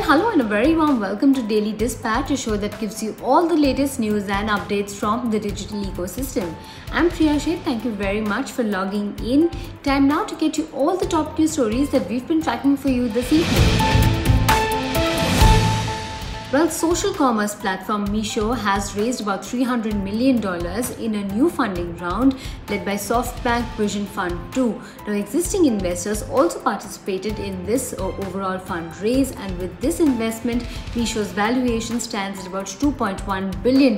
Hello and a very warm welcome to Daily Dispatch, a show that gives you all the latest news and updates from the digital ecosystem. I'm Priya Sheth. Thank you very much for logging in. Time now to get you all the top news stories that we've been tracking for you this evening. Well, social commerce platform Meesho has raised about $300 million in a new funding round led by SoftBank Vision Fund 2. Now, existing investors also participated in this overall fundraise, and with this investment, Meesho's valuation stands at about $2.1 billion.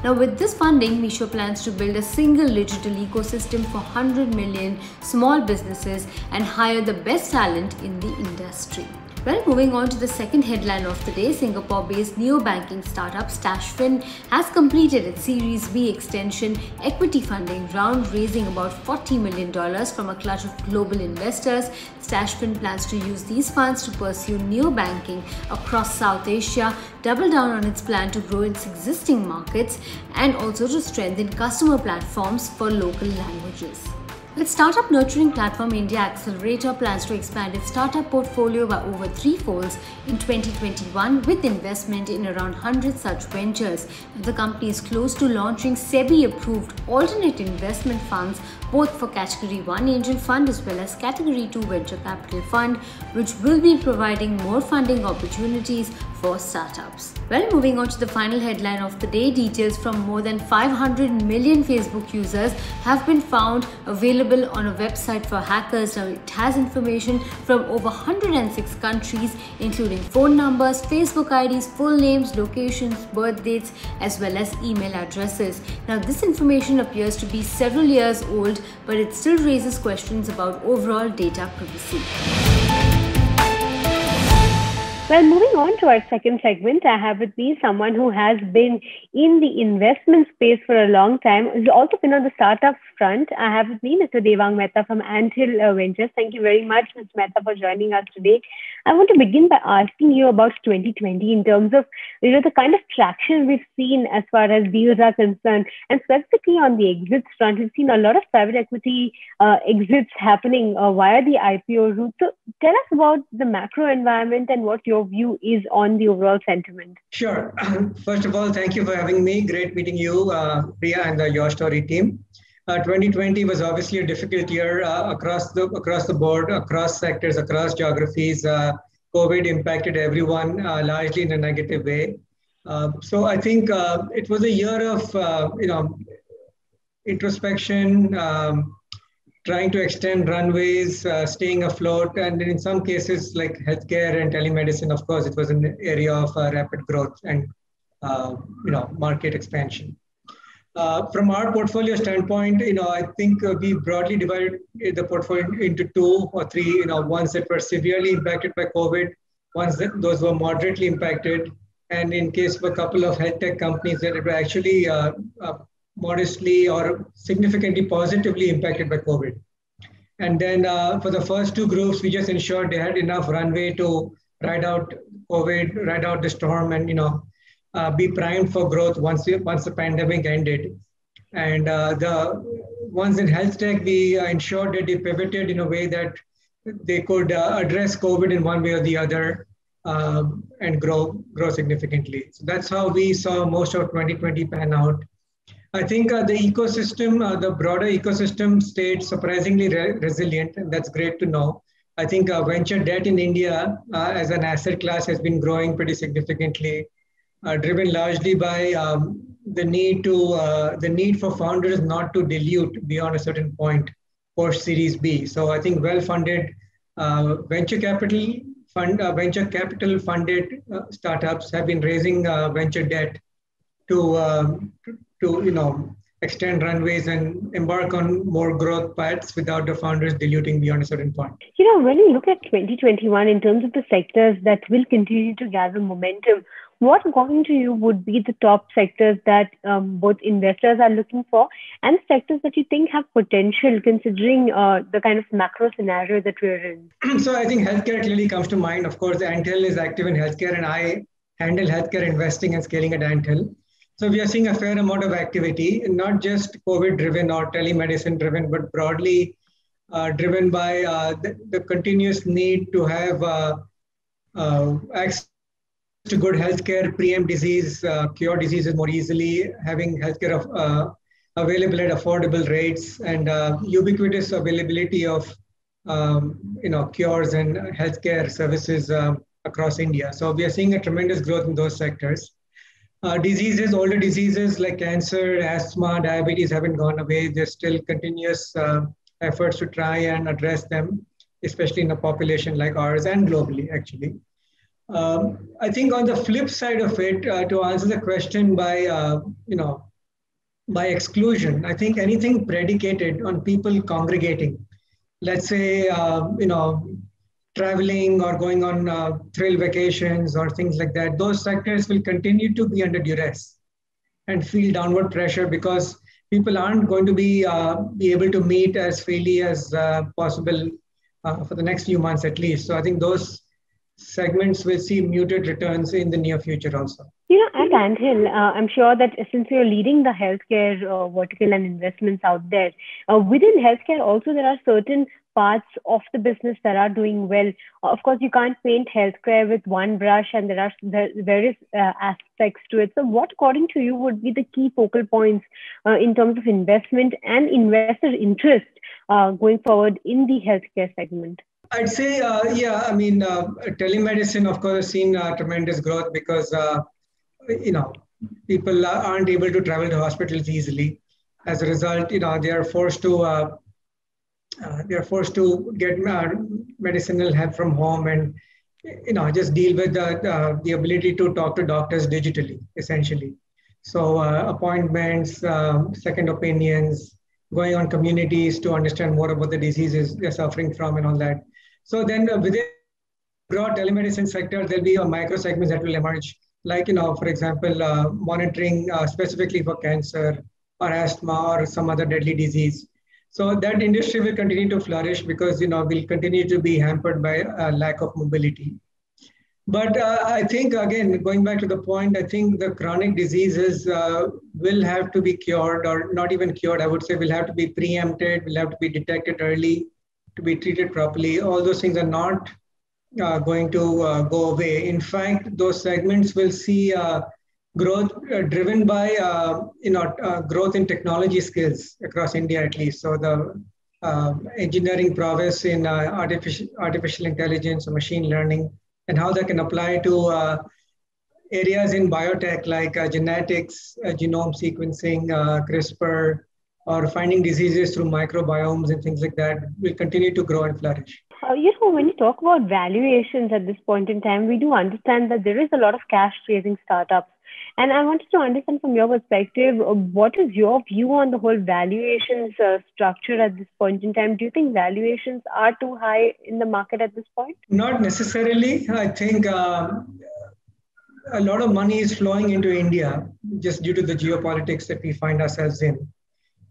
Now, with this funding, Meesho plans to build a single digital ecosystem for 100 million small businesses and hire the best talent in the industry. Well, moving on to the second headline of the day, Singapore-based neobanking startup Stashfin has completed its Series B extension equity funding round, raising about $40 million from a clutch of global investors. Stashfin plans to use these funds to pursue neobanking across South Asia, double down on its plan to grow its existing markets, and also to strengthen customer platforms for local languages. Its startup nurturing platform India Accelerator plans to expand its startup portfolio by over threefolds in 2021 with investment in around 100 such ventures. The company is close to launching SEBI-approved alternate investment funds both for Category 1 Angel Fund as well as Category 2 Venture Capital Fund, which will be providing more funding opportunities for startups. Well, moving on to the final headline of the day, details from more than 500 million Facebook users have been found available on a website for hackers. Now, it has information from over 106 countries, including phone numbers, Facebook IDs, full names, locations, birth dates, as well as email addresses. Now, this information appears to be several years old, but it still raises questions about overall data privacy. Well, moving on to our second segment, I have with me someone who has been in the investment space for a long time. He's also been on the startup front. I have with me Mr. Devang Mehta from Anthill Ventures. Thank you very much, Mr. Mehta, for joining us today. I want to begin by asking you about 2020 in terms of the kind of traction we've seen as far as deals are concerned, and specifically on the exits front. We've seen a lot of private equity exits happening via the IPO route. So tell us about the macro environment and what your view is on the overall sentiment. Sure. First of all, thank you for having me. Great meeting you, Priya, and the Your Story team. 2020 was obviously a difficult year across the board, across sectors, across geographies. COVID impacted everyone largely in a negative way. So I think it was a year of introspection, trying to extend runways, staying afloat, and in some cases like healthcare and telemedicine, of course, it was an area of rapid growth and market expansion. From our portfolio standpoint, I think we broadly divided the portfolio into two or three. Ones that were severely impacted by COVID, those were moderately impacted, and in case of a couple of health tech companies that were actually modestly or significantly positively impacted by COVID. And then for the first two groups, we just ensured they had enough runway to ride out COVID, ride out the storm, and be primed for growth once the pandemic ended. And the ones in health tech, we ensured that they pivoted in a way that they could address COVID in one way or the other and grow significantly. So that's how we saw most of 2020 pan out. I think the ecosystem, the broader ecosystem stayed surprisingly resilient, and that's great to know. I think venture debt in India as an asset class has been growing pretty significantly, driven largely by the need for founders not to dilute beyond a certain point post Series B. So I think well-funded venture capital funded startups have been raising venture debt to extend runways and embark on more growth paths without the founders diluting beyond a certain point. When you look at 2021 in terms of the sectors that will continue to gather momentum, what, according to you, would be the top sectors that both investors are looking for and sectors that you think have potential considering the kind of macro scenario that we're in? So I think healthcare clearly comes to mind. Of course, Anthill is active in healthcare, and I handle healthcare investing and scaling at Anthill. So we are seeing a fair amount of activity, not just COVID-driven or telemedicine-driven, but broadly driven by the continuous need to have access to good healthcare, preempt disease, cure diseases more easily, having healthcare available at affordable rates, and ubiquitous availability of cures and healthcare services across India. So we are seeing a tremendous growth in those sectors. Older diseases like cancer, asthma, diabetes haven't gone away. There's still continuous efforts to try and address them, especially in a population like ours and globally, actually. I think on the flip side of it, to answer the question by exclusion, I think anything predicated on people congregating, let's say, traveling or going on thrill vacations or things like that, those sectors will continue to be under duress and feel downward pressure because people aren't going to be able to meet as freely as possible for the next few months at least. So I think those segments will see muted returns in the near future also. At Anthill, I'm sure that since you're leading the healthcare vertical and investments out there, within healthcare also there are certain parts of the business that are doing well. Of course, you can't paint healthcare with one brush, and there are various aspects to it. So what, according to you, would be the key focal points in terms of investment and investor interest going forward in the healthcare segment? I'd say, telemedicine, of course, has seen tremendous growth because, people aren't able to travel to hospitals easily. As a result, they are forced to get medicinal help from home and, just deal with the ability to talk to doctors digitally, essentially. So appointments, second opinions, going on communities to understand more about the diseases they're suffering from and all that. So then within the broad telemedicine sector, there'll be a micro segments that will emerge, like, for example, monitoring specifically for cancer or asthma or some other deadly disease. So that industry will continue to flourish because, we'll continue to be hampered by a lack of mobility. But I think, again, going back to the point, I think the chronic diseases will have to be cured, or not even cured, I would say will have to be preempted, will have to be detected early, to be treated properly. All those things are not going to go away. In fact, those segments will see growth driven by growth in technology skills across India, at least. So the engineering prowess in artificial intelligence or machine learning, and how that can apply to areas in biotech like genetics, genome sequencing, CRISPR, or finding diseases through microbiomes and things like that will continue to grow and flourish. When you talk about valuations at this point in time, we do understand that there is a lot of cash-raising startups. And I wanted to understand from your perspective, what is your view on the whole valuations structure at this point in time? Do you think valuations are too high in the market at this point? Not necessarily. I think a lot of money is flowing into India just due to the geopolitics that we find ourselves in.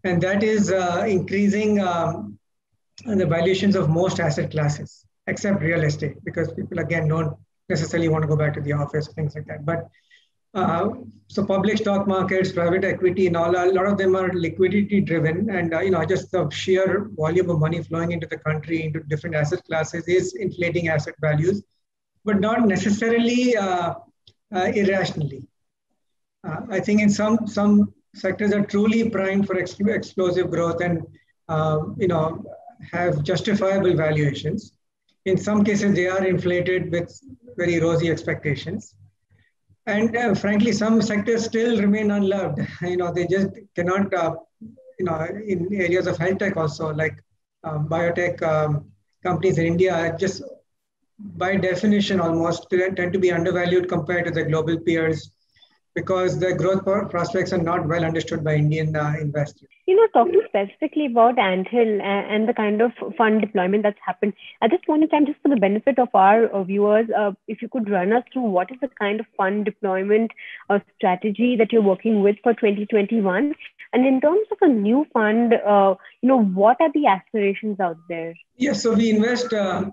And that is increasing the valuations of most asset classes, except real estate, because people, again, don't necessarily want to go back to the office, things like that. But so public stock markets, private equity, and a lot of them are liquidity driven. And, just the sheer volume of money flowing into the country, into different asset classes is inflating asset values, but not necessarily irrationally. I think in some sectors are truly primed for explosive growth and, have justifiable valuations. In some cases, they are inflated with very rosy expectations. And frankly, some sectors still remain unloved. They just cannot, in areas of health tech also, like biotech companies in India, just by definition almost tend to be undervalued compared to the global peers, because the growth prospects are not well understood by Indian investors. Talking specifically about Anthill and the kind of fund deployment that's happened, at this point in time, just for the benefit of our viewers, if you could run us through what is the kind of fund deployment strategy that you're working with for 2021? And in terms of a new fund, what are the aspirations out there? Yes, so we invest out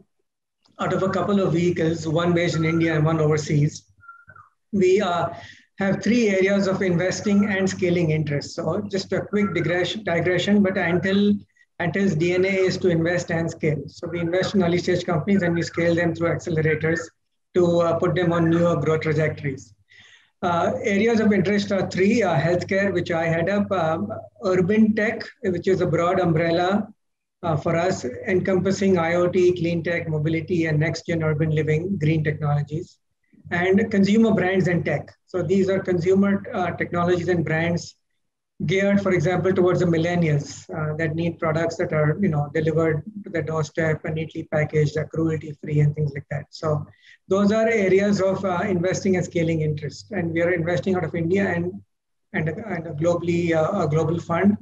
of a couple of vehicles, one based in India and one overseas. We have three areas of investing and scaling interest. So just a quick digression, but Anthill's DNA is to invest and scale. So we invest in early stage companies and we scale them through accelerators. to put them on newer growth trajectories. Areas of interest are three: healthcare, which I head up, urban tech, which is a broad umbrella for us, encompassing IoT, clean tech, mobility, and next-gen urban living, green technologies, and consumer brands and tech. So these are consumer technologies and brands geared, for example, towards the millennials that need products that are, delivered to their doorstep and neatly packaged, cruelty-free, and things like that. So those are areas of investing and scaling interest, and we are investing out of India and a global fund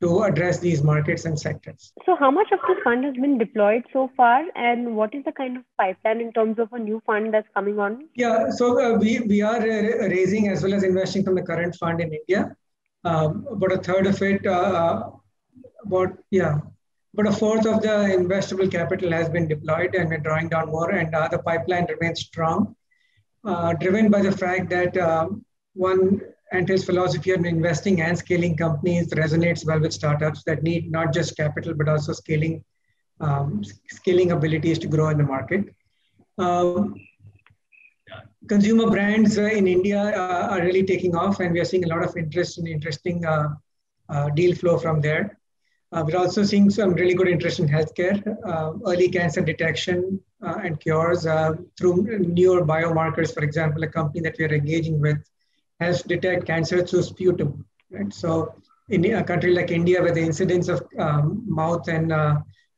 to address these markets and sectors. So how much of this fund has been deployed so far, and what is the kind of pipeline in terms of a new fund that's coming on? Yeah, so we are raising as well as investing from the current fund in India. About a third of it, about a fourth of the investable capital has been deployed, and we're drawing down more, and the pipeline remains strong, driven by the fact that Antil's philosophy on investing and scaling companies resonates well with startups that need not just capital, but also scaling abilities to grow in the market. Consumer brands in India are really taking off, and we are seeing a lot of interest in interesting deal flow from there. We're also seeing some really good interest in healthcare, early cancer detection and cures through newer biomarkers. For example, a company that we are engaging with helps detect cancer through sputum. Right? So in a country like India, where the incidence of mouth and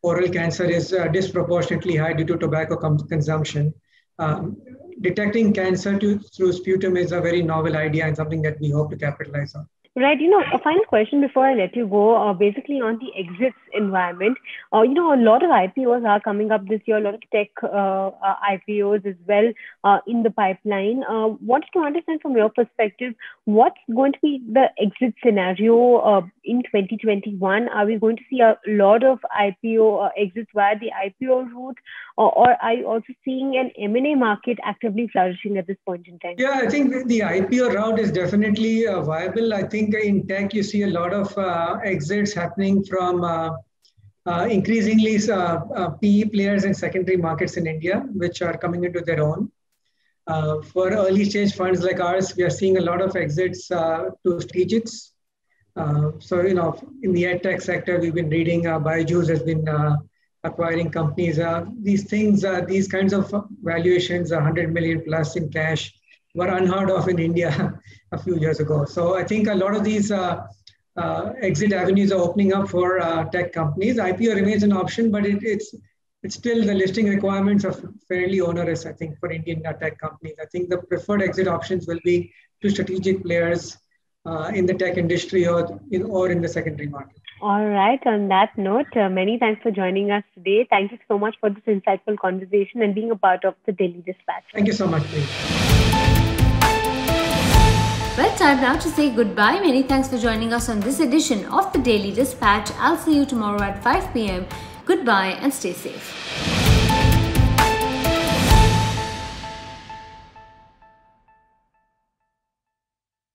oral cancer is disproportionately high due to tobacco consumption, detecting cancer through sputum is a very novel idea and something that we hope to capitalize on. Right. A final question before I let you go, basically on the exits environment. A lot of IPOs are coming up this year, a lot of tech IPOs as well in the pipeline. Wanted to understand from your perspective, what's going to be the exit scenario in 2021? Are we going to see a lot of IPO exits via the IPO route, or are you also seeing an M&A market actively flourishing at this point in time? Yeah, I think the IPO route is definitely viable. I think in tech, you see a lot of exits happening from increasingly PE players in secondary markets in India, which are coming into their own. For early stage funds like ours, we are seeing a lot of exits to strategics. So, in the ed tech sector, we've been reading Byju's has been acquiring companies. These kinds of valuations, 100 million plus in cash, were unheard of in India a few years ago. So I think a lot of these exit avenues are opening up for tech companies. IPO remains an option, but it's still, the listing requirements are fairly onerous, I think, for Indian tech companies. I think the preferred exit options will be to strategic players in the tech industry or in the secondary market. All right. On that note, many thanks for joining us today. Thank you so much for this insightful conversation and being a part of the Daily Dispatch. Thank you so much, please. Well, time now to say goodbye. Many thanks for joining us on this edition of the Daily Dispatch. I'll see you tomorrow at 5 p.m. Goodbye and stay safe.